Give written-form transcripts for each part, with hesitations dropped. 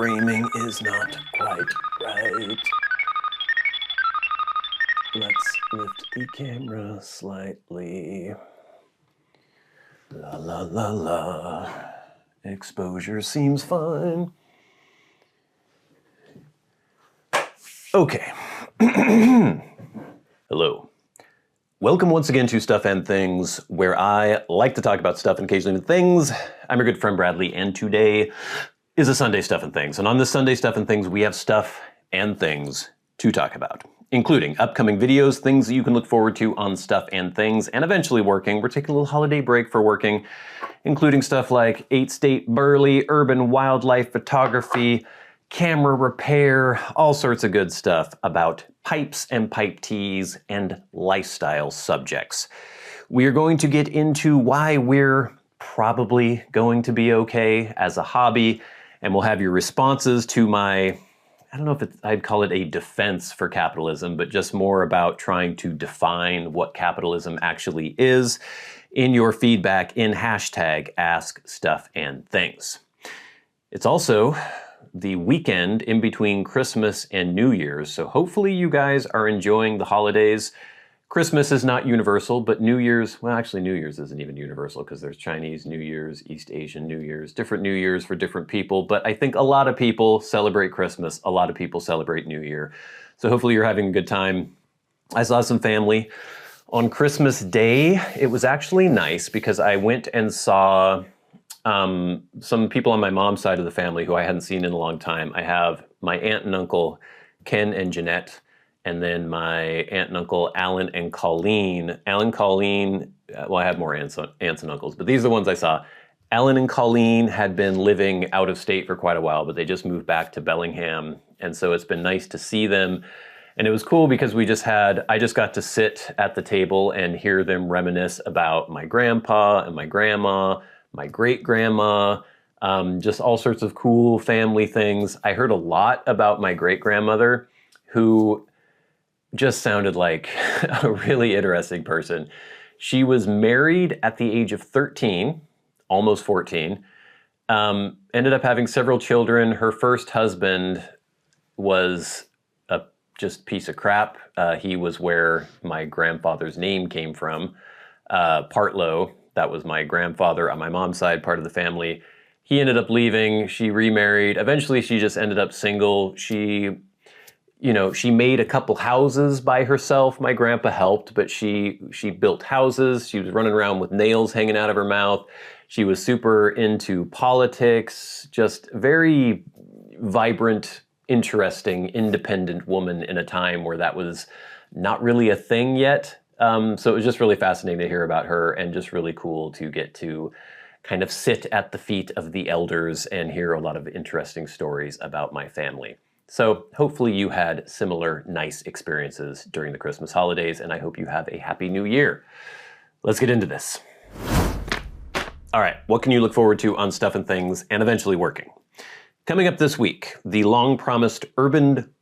framing is not quite right. Let's lift the camera slightly. La la la la. Exposure seems fine. Okay. Hello. Welcome once again to Stuff and Things, where I like to talk about stuff and occasionally even things. I'm your good friend Bradley, and today is a Sunday Stuff and Things. And on this Sunday Stuff and Things, we have stuff and things to talk about, including upcoming videos, things that you can look forward to on Stuff and Things, and eventually working. We're taking a little holiday break for working, including stuff like 8-state Burley, urban wildlife photography, camera repair, all sorts of good stuff about pipes and pipe teas and lifestyle subjects. We are going to get into why we're probably going to be okay as a hobby, and we'll have your responses to my, I don't know if I'd call it a defense for capitalism, but just more about trying to define what capitalism actually is in your feedback in hashtag askstuffandthings. It's also the weekend in between Christmas and New Year's, so hopefully you guys are enjoying the holidays. Christmas is not universal, but New Year's, well actually New Year's isn't even universal because there's Chinese New Year's, East Asian New Year's, different New Year's for different people, but I think a lot of people celebrate Christmas, a lot of people celebrate New Year. So hopefully you're having a good time. I saw some family on Christmas Day. It was actually nice because I went and saw some people on my mom's side of the family who I hadn't seen in a long time. I have my aunt and uncle, Ken and Jeanette, and then my aunt and uncle, Alan and Colleen. Alan, Colleen, well, I have more aunts and uncles, but these are the ones I saw. Alan and Colleen had been living out of state for quite a while, but they just moved back to Bellingham. And so it's been nice to see them. And it was cool because I just got to sit at the table and hear them reminisce about my grandpa and my grandma, my great-grandma, just all sorts of cool family things. I heard a lot about my great-grandmother, who just sounded like a really interesting person. She was married at the age of 13, almost 14, ended up having several children. Her first husband was a just piece of crap. He was where my grandfather's name came from, Partlow. That was my grandfather on my mom's side, part of the family. He ended up leaving, she remarried. Eventually she just ended up single. She made a couple houses by herself. My grandpa helped, but she built houses. She was running around with nails hanging out of her mouth. She was super into politics, just very vibrant, interesting, independent woman in a time where that was not really a thing yet. So it was just really fascinating to hear about her and just really cool to get to kind of sit at the feet of the elders and hear a lot of interesting stories about my family. So hopefully you had similar nice experiences during the Christmas holidays, and I hope you have a happy new year. Let's get into this. All right, what can you look forward to on Stuff and Things and eventually working? Coming up this week, the long-promised urban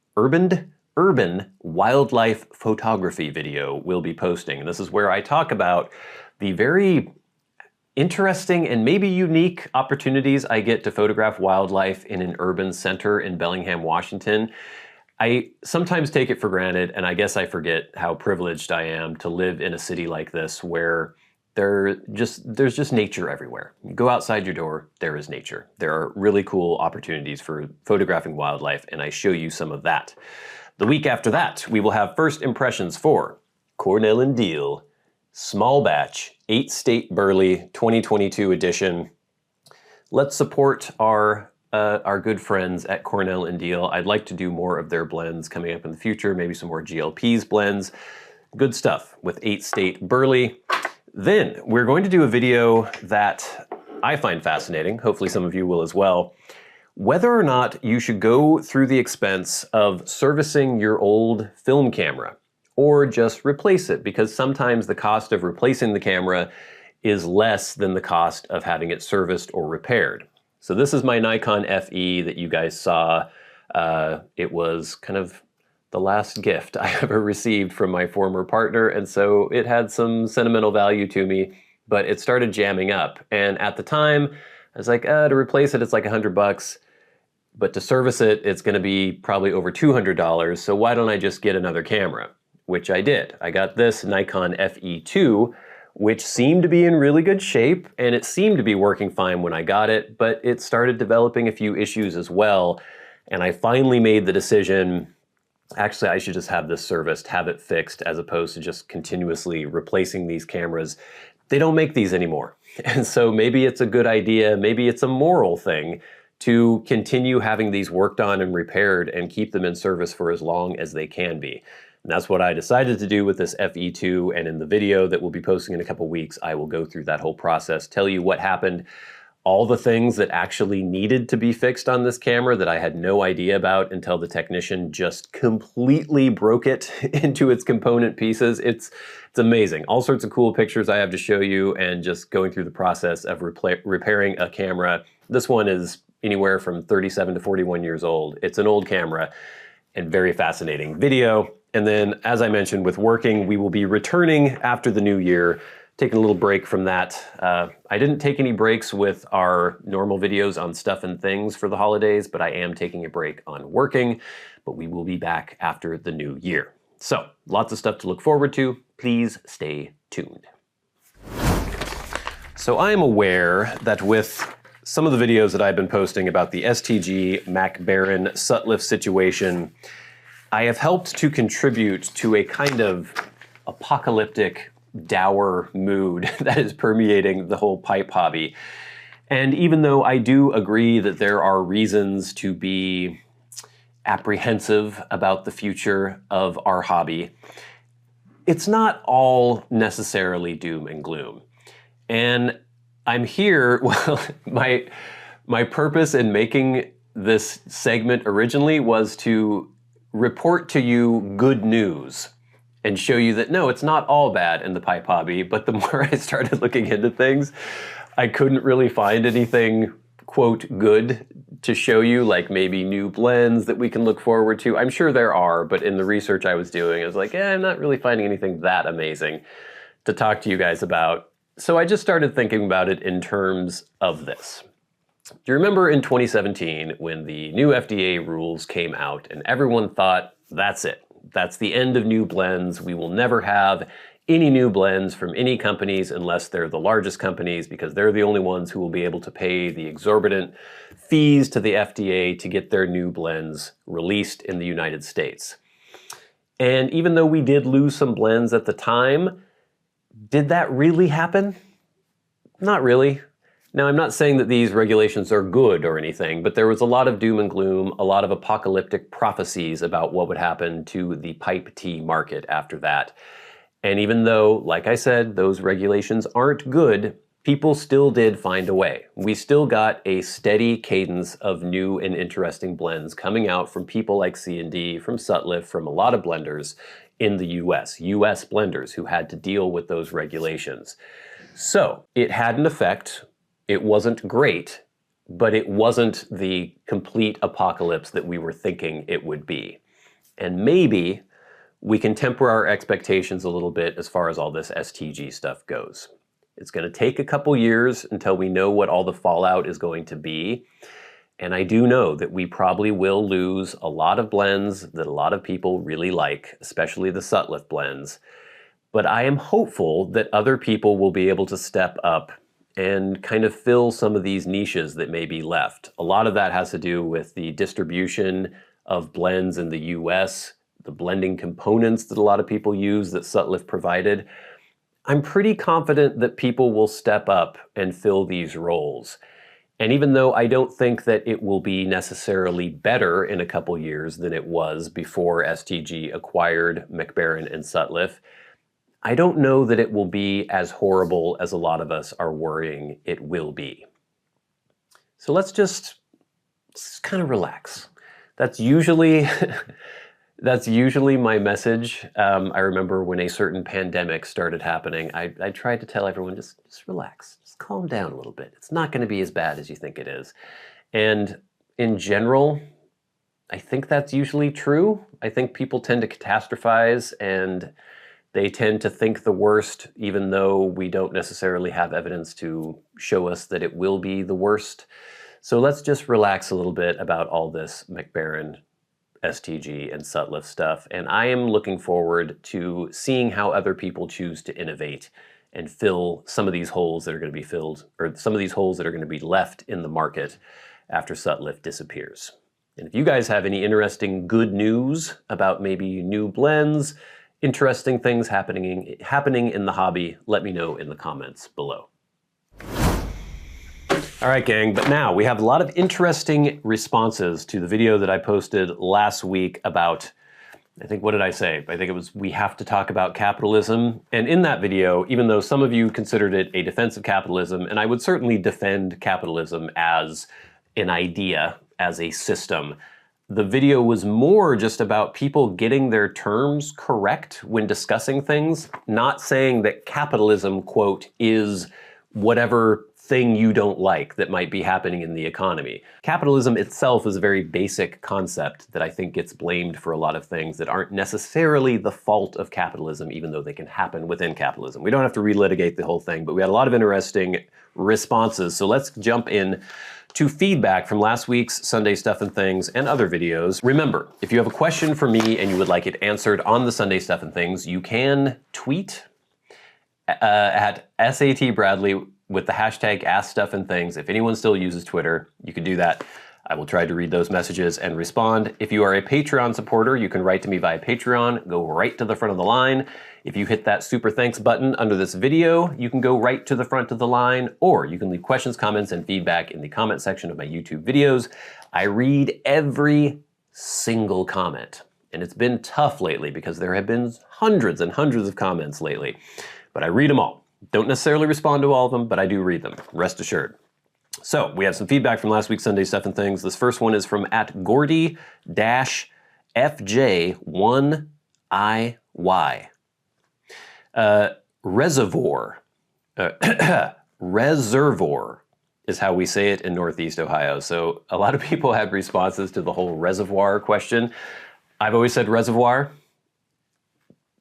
wildlife photography video will be posting. And this is where I talk about the very interesting and maybe unique opportunities I get to photograph wildlife in an urban center in Bellingham, Washington. I sometimes take it for granted, and I guess I forget how privileged I am to live in a city like this where there's just nature everywhere. You go outside your door, there is nature. There are really cool opportunities for photographing wildlife, and I show you some of that. The week after that, we will have first impressions for Cornell and Diehl, small batch, 8-state Burley 2022 edition. Let's support our good friends at Cornell and Diehl. I'd like to do more of their blends coming up in the future, maybe some more GLP's blends. Good stuff with 8-state Burley. Then we're going to do a video that I find fascinating. Hopefully some of you will as well. Whether or not you should go through the expense of servicing your old film camera or just replace it, because sometimes the cost of replacing the camera is less than the cost of having it serviced or repaired. So this is my Nikon FE that you guys saw. It was kind of the last gift I ever received from my former partner, and so it had some sentimental value to me, but it started jamming up. And at the time, I was like, to replace it, it's like $100. but to service it, it's going to be probably over $200, so why don't I just get another camera? Which I did. I got this Nikon FE2, which seemed to be in really good shape, and it seemed to be working fine when I got it, but it started developing a few issues as well, and I finally made the decision, actually I should just have this serviced, have it fixed, as opposed to just continuously replacing these cameras. They don't make these anymore, and so maybe it's a good idea, maybe it's a moral thing, to continue having these worked on and repaired and keep them in service for as long as they can be. And that's what I decided to do with this FE2, and in the video that we'll be posting in a couple weeks, I will go through that whole process, tell you what happened, all the things that actually needed to be fixed on this camera that I had no idea about until the technician just completely broke it into its component pieces. It's amazing. All sorts of cool pictures I have to show you, and just going through the process of repairing a camera. This one is anywhere from 37 to 41 years old. It's an old camera and very fascinating video. And then, as I mentioned, with working, we will be returning after the new year, taking a little break from that. I didn't take any breaks with our normal videos on Stuff and Things for the holidays, but I am taking a break on working, but we will be back after the new year. So, lots of stuff to look forward to. Please stay tuned. So I am aware that with some of the videos that I've been posting about the STG McFadin Sutliff situation, I have helped to contribute to a kind of apocalyptic, dour mood that is permeating the whole pipe hobby. And even though I do agree that there are reasons to be apprehensive about the future of our hobby, it's not all necessarily doom and gloom. And I'm here, well, my purpose in making this segment originally was to report to you good news and show you that no, it's not all bad in the pipe hobby, but the more I started looking into things, I couldn't really find anything, quote, good to show you, like maybe new blends that we can look forward to. I'm sure there are, but in the research I was doing, I was like, I'm not really finding anything that amazing to talk to you guys about. So I just started thinking about it in terms of this. Do you remember in 2017 when the new FDA rules came out and everyone thought, that's it. That's the end of new blends. We will never have any new blends from any companies unless they're the largest companies, because they're the only ones who will be able to pay the exorbitant fees to the FDA to get their new blends released in the United States. And even though we did lose some blends at the time, did that really happen? Not really. Now, I'm not saying that these regulations are good or anything, but there was a lot of doom and gloom, a lot of apocalyptic prophecies about what would happen to the pipe tea market after that. And even though, like I said, those regulations aren't good, people still did find a way. We still got a steady cadence of new and interesting blends coming out from people like C&D, from Sutliff, from a lot of blenders in the US blenders who had to deal with those regulations. So it had an effect. It wasn't great, but it wasn't the complete apocalypse that we were thinking it would be. And maybe we can temper our expectations a little bit as far as all this STG stuff goes. It's going to take a couple years until we know what all the fallout is going to be. And I do know that we probably will lose a lot of blends that a lot of people really like, especially the Sutliff blends. But I am hopeful that other people will be able to step up and kind of fill some of these niches that may be left. A lot of that has to do with the distribution of blends in the US, the blending components that a lot of people use that Sutliff provided. I'm pretty confident that people will step up and fill these roles. And even though I don't think that it will be necessarily better in a couple years than it was before STG acquired McFadin and Sutliff, I don't know that it will be as horrible as a lot of us are worrying it will be. So let's just kind of relax. That's usually my message. I remember when a certain pandemic started happening, I tried to tell everyone, just relax, just calm down a little bit. It's not going to be as bad as you think it is. And in general, I think that's usually true. I think people tend to catastrophize and they tend to think the worst, even though we don't necessarily have evidence to show us that it will be the worst. So let's just relax a little bit about all this McFadin, STG, and Sutliff stuff. And I am looking forward to seeing how other people choose to innovate and fill some of these holes that are going to be filled, or some of these holes that are going to be left in the market after Sutliff disappears. And if you guys have any interesting good news about maybe new blends, interesting things happening in the hobby, let me know in the comments below. All right, gang, but now we have a lot of interesting responses to the video that I posted last week about, I think, what did I say? I think it was, we have to talk about capitalism. And in that video, even though some of you considered it a defense of capitalism, and I would certainly defend capitalism as an idea, as a system, the video was more just about people getting their terms correct when discussing things, not saying that capitalism, quote, is whatever thing you don't like that might be happening in the economy. Capitalism itself is a very basic concept that I think gets blamed for a lot of things that aren't necessarily the fault of capitalism, even though they can happen within capitalism. We don't have to relitigate the whole thing, but we had a lot of interesting responses. So let's jump in to feedback from last week's Sunday Stuff and Things and other videos. Remember, if you have a question for me and you would like it answered on the Sunday Stuff and Things, you can tweet at SAT Bradley with the hashtag askstuffandthings. If anyone still uses Twitter, you can do that. I will try to read those messages and respond. If you are a Patreon supporter, you can write to me via Patreon, go right to the front of the line. If you hit that super thanks button under this video, you can go right to the front of the line, or you can leave questions, comments, and feedback in the comment section of my YouTube videos. I read every single comment, and it's been tough lately because there have been hundreds and hundreds of comments lately, but I read them all. Don't necessarily respond to all of them, but I do read them, rest assured. So we have some feedback from last week's Sunday Stuff and Things. This first one is from @Gordy-FJ1IY. Reservoir. Reservoir is how we say it in Northeast Ohio. So a lot of people had responses to the whole reservoir question. I've always said reservoir.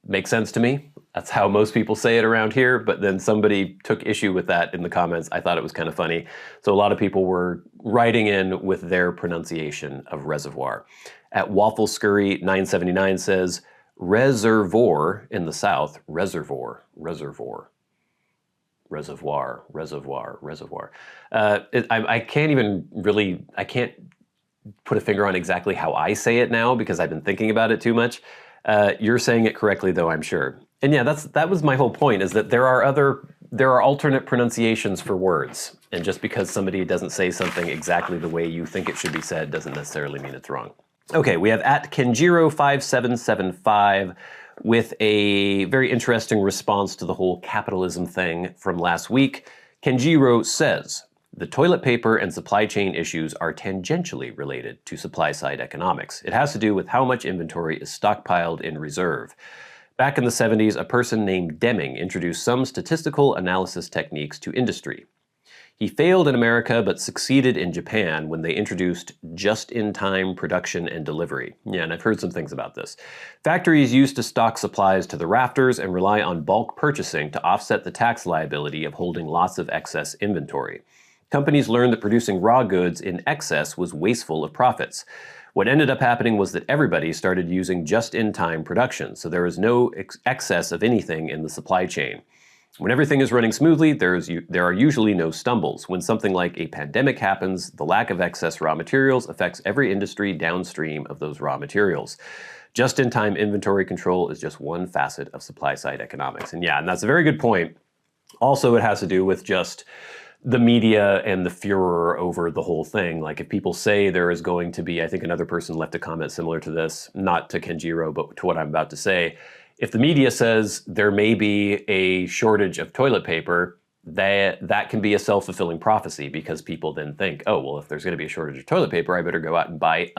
Makes sense to me. That's how most people say it around here, but then somebody took issue with that in the comments. I thought it was kind of funny. So a lot of people were writing in with their pronunciation of reservoir. @WaffleScurry979 says, reservoir in the South, reservoir, reservoir, reservoir, reservoir, reservoir. I can't even really, I can't put a finger on exactly how I say it now because I've been thinking about it too much. You're saying it correctly though, I'm sure. And yeah, that was my whole point, is that there are alternate pronunciations for words. And just because somebody doesn't say something exactly the way you think it should be said doesn't necessarily mean it's wrong. Okay, we have @Kenjiro5775 with a very interesting response to the whole capitalism thing from last week. Kenjiro says, the toilet paper and supply chain issues are tangentially related to supply-side economics. It has to do with how much inventory is stockpiled in reserve. Back in the 70s, a person named Deming introduced some statistical analysis techniques to industry. He failed in America but succeeded in Japan when they introduced just-in-time production and delivery. Yeah, and I've heard some things about this. Factories used to stock supplies to the rafters and rely on bulk purchasing to offset the tax liability of holding lots of excess inventory. Companies learned that producing raw goods in excess was wasteful of profits. What ended up happening was that everybody started using just-in-time production, so there is no excess of anything in the supply chain. When everything is running smoothly, there are usually no stumbles. When something like a pandemic happens, the lack of excess raw materials affects every industry downstream of those raw materials. Just-in-time inventory control is just one facet of supply-side economics. And yeah, and that's a very good point. Also, it has to do with just the media and the furor over the whole thing. Like if people say there is going to be, I think another person left a comment similar to this, not to Kenjiro, but to what I'm about to say. If the media says there may be a shortage of toilet paper, that can be a self-fulfilling prophecy, because people then think, oh, well, if there's going to be a shortage of toilet paper, I better go out and buy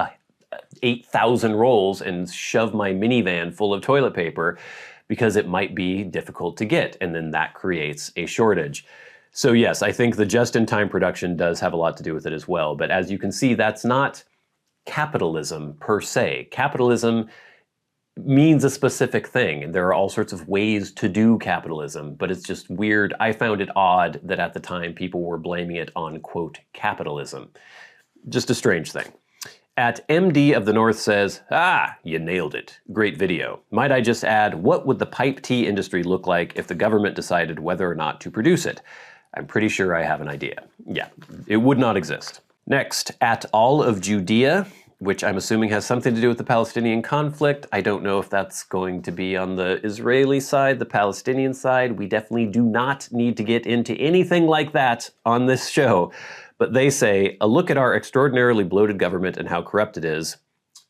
8,000 rolls and shove my minivan full of toilet paper because it might be difficult to get. And then that creates a shortage. So yes, I think the just-in-time production does have a lot to do with it as well. But as you can see, that's not capitalism per se. Capitalism means a specific thing, and there are all sorts of ways to do capitalism, but it's just weird. I found it odd that at the time people were blaming it on, quote, capitalism. Just a strange thing. At MD of the North says, you nailed it. Great video. Might I just add, what would the pipe tea industry look like if the government decided whether or not to produce it? I'm pretty sure I have an idea. Yeah, it would not exist. Next, at All of Judea, which I'm assuming has something to do with the Palestinian conflict. I don't know if that's going to be on the Israeli side, the Palestinian side. We definitely do not need to get into anything like that on this show. But they say, a look at our extraordinarily bloated government and how corrupt it is.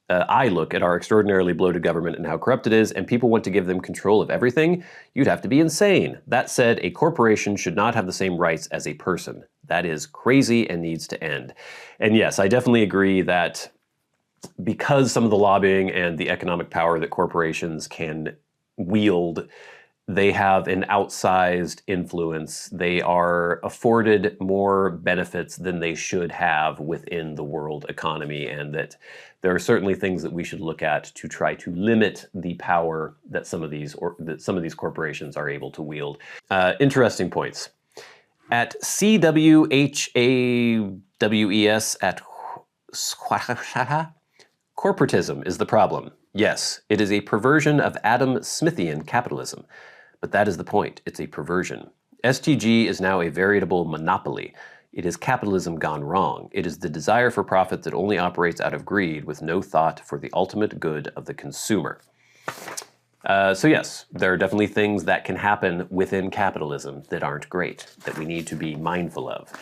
I look at our extraordinarily bloated government and how corrupt it is, and people want to give them control of everything. You'd have to be insane. That said, a corporation should not have the same rights as a person. That is crazy and needs to end. And yes, I definitely agree that because some of the lobbying and the economic power that corporations can wield, they have an outsized influence. They are afforded more benefits than they should have within the world economy, and that there are certainly things that we should look at to try to limit the power that some of these corporations are able to wield. Interesting points. At CWHAWES at corporatism is the problem. Yes, it is a perversion of Adam Smithian capitalism. But that is the point. It's a perversion. STG is now a veritable monopoly. It is capitalism gone wrong. It is the desire for profit that only operates out of greed with no thought for the ultimate good of the consumer. So yes, there are definitely things that can happen within capitalism that aren't great, that we need to be mindful of.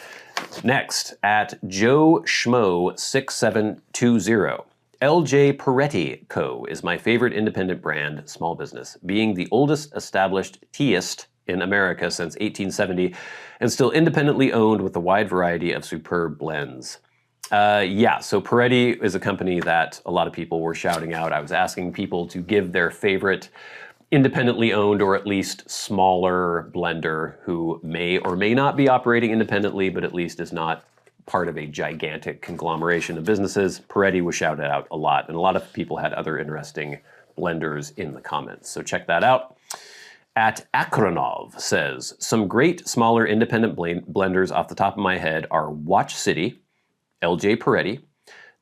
Next, at Joe Schmo 6720. LJ Peretti Co. is my favorite independent brand, small business, being the oldest established teaist in America since 1870 and still independently owned with a wide variety of superb blends. So Peretti is a company that a lot of people were shouting out. I was asking people to give their favorite independently owned or at least smaller blender who may or may not be operating independently, but at least is not part of a gigantic conglomeration of businesses. Peretti was shouted out a lot, and a lot of people had other interesting blenders in the comments. So check that out. At Akronov says, some great smaller independent blenders off the top of my head are Watch City, LJ Peretti,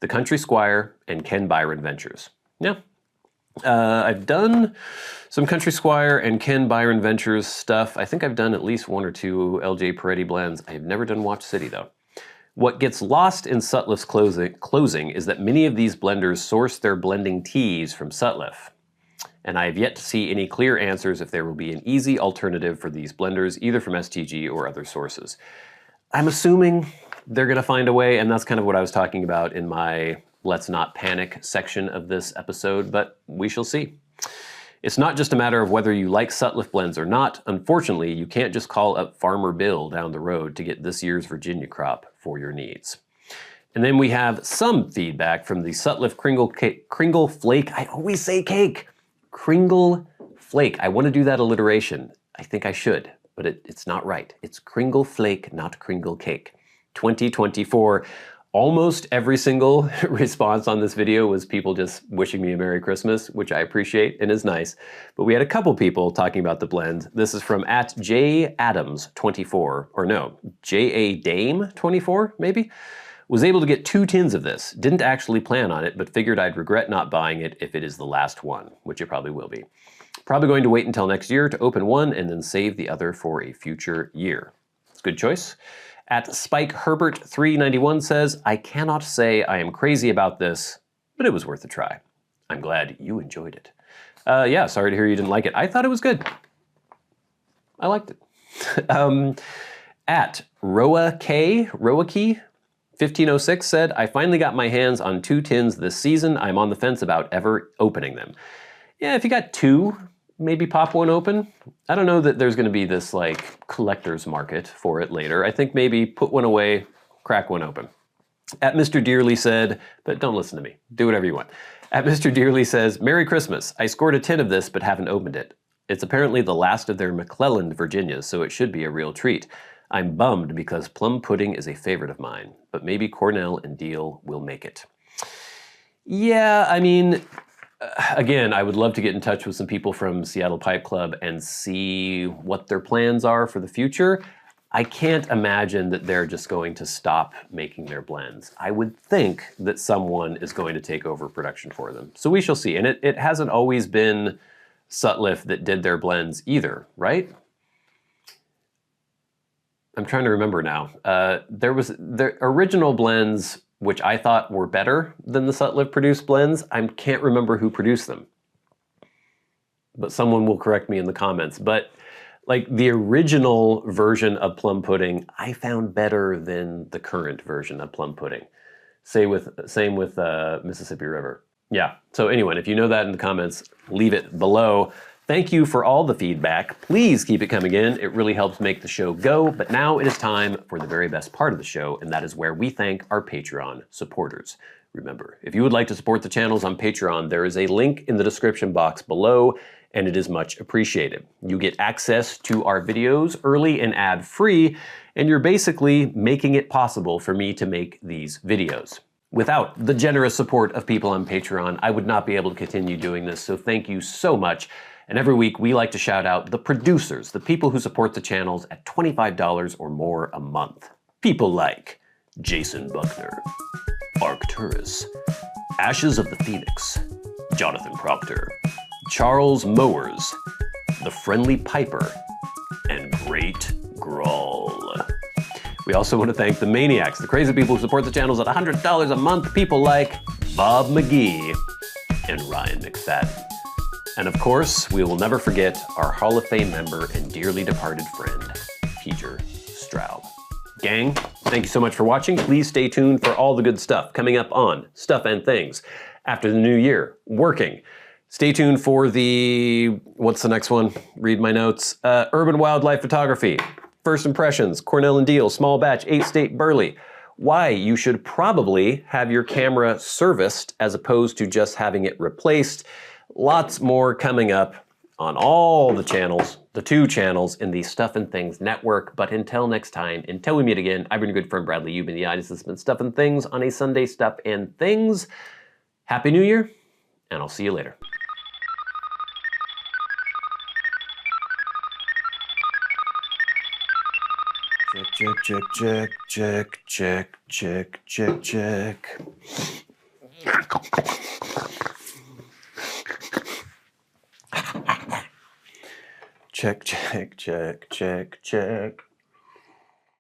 The Country Squire, and Ken Byron Ventures. Yeah. I've done some Country Squire and Ken Byron Ventures stuff. I think I've done at least one or two LJ Peretti blends. I have never done Watch City though. What gets lost in Sutliff's closing is that many of these blenders source their blending teas from Sutliff. And I have yet to see any clear answers if there will be an easy alternative for these blenders, either from STG or other sources. I'm assuming they're going to find a way, and that's kind of what I was talking about in my Let's Not Panic section of this episode, but we shall see. It's not just a matter of whether you like Sutliff blends or not. Unfortunately, you can't just call up Farmer Bill down the road to get this year's Virginia crop for your needs. And then we have some feedback from the Sutliff Kringle Flake. I always say cake. Kringle Flake. I want to do that alliteration. I think I should, but it's not right. It's Kringle Flake, not Kringle Cake. 2024. Almost every single response on this video was people just wishing me a Merry Christmas, which I appreciate and is nice. But we had a couple people talking about the blend. This is from at @JAdams24, or no, JADame24, maybe? Was able to get 2 tins of this. Didn't actually plan on it, but figured I'd regret not buying it if it is the last one, which it probably will be. Probably going to wait until next year to open one and then save the other for a future year. It's a good choice. At Spike Herbert 391 says, I cannot say I am crazy about this, but it was worth a try. I'm glad you enjoyed it. Yeah, sorry to hear you didn't like it. I thought it was good. I liked it. At Roakey 1506 said, I finally got my hands on 2 tins this season. I'm on the fence about ever opening them. Yeah, if you got 2, maybe pop one open. I don't know that there's going to be this like collector's market for it later. I think maybe put one away, crack one open. At Mr. Dearly said, but don't listen to me. Do whatever you want. At Mr. Dearly says, Merry Christmas. I scored a tin of this but haven't opened it. It's apparently the last of their McClelland Virginias, so it should be a real treat. I'm bummed because plum pudding is a favorite of mine, but maybe Cornell and Diehl will make it. Yeah, I mean, again, I would love to get in touch with some people from Seattle Pipe Club and see what their plans are for the future. I can't imagine that they're just going to stop making their blends. I would think that someone is going to take over production for them. So we shall see. And it hasn't always been Sutliff that did their blends either, right? I'm trying to remember now. There was the original blends, which I thought were better than the Sutliff produced blends. I can't remember who produced them, but someone will correct me in the comments. But like the original version of plum pudding, I found better than the current version of plum pudding. Same with Mississippi River. Yeah, so anyway, if you know that in the comments, leave it below. Thank you for all the feedback. Please keep it coming in. It really helps make the show go. But now it is time for the very best part of the show, and that is where we thank our Patreon supporters. Remember, if you would like to support the channels on Patreon, there is a link in the description box below, and it is much appreciated. You get access to our videos early and ad-free, and you're basically making it possible for me to make these videos. Without the generous support of people on Patreon, I would not be able to continue doing this, so thank you so much. And every week, we like to shout out the producers, the people who support the channels at $25 or more a month. People like Jason Buckner, Arcturus, Ashes of the Phoenix, Jonathon Proctor, Charles Mowers, The Friendly Piper, and GreatGrol. We also want to thank the Maniacs, the crazy people who support the channels at $100 a month, people like Bob Magee and Ryan McFadin. And of course, we will never forget our Hall of Fame member and dearly departed friend, Peter Straub. Gang, thank you so much for watching. Please stay tuned for all the good stuff coming up on Stuff and Things after the new year, working. Stay tuned for the, what's the next one? Read my notes. Urban Wildlife Photography, First Impressions, Cornell and Diehl, Small Batch, 8-State Burley. Why you should probably have your camera serviced as opposed to just having it replaced. Lots more coming up on all the channels, the 2 channels in the Stuff and Things network. But until next time, until we meet again, I've been your good friend Bradley. You've been the eyes. This has been Stuff and Things on a Sunday Stuff and Things. Happy New Year, and I'll see you later. Check, check, check, check, check, check, check, check. Check, check, check, check, check.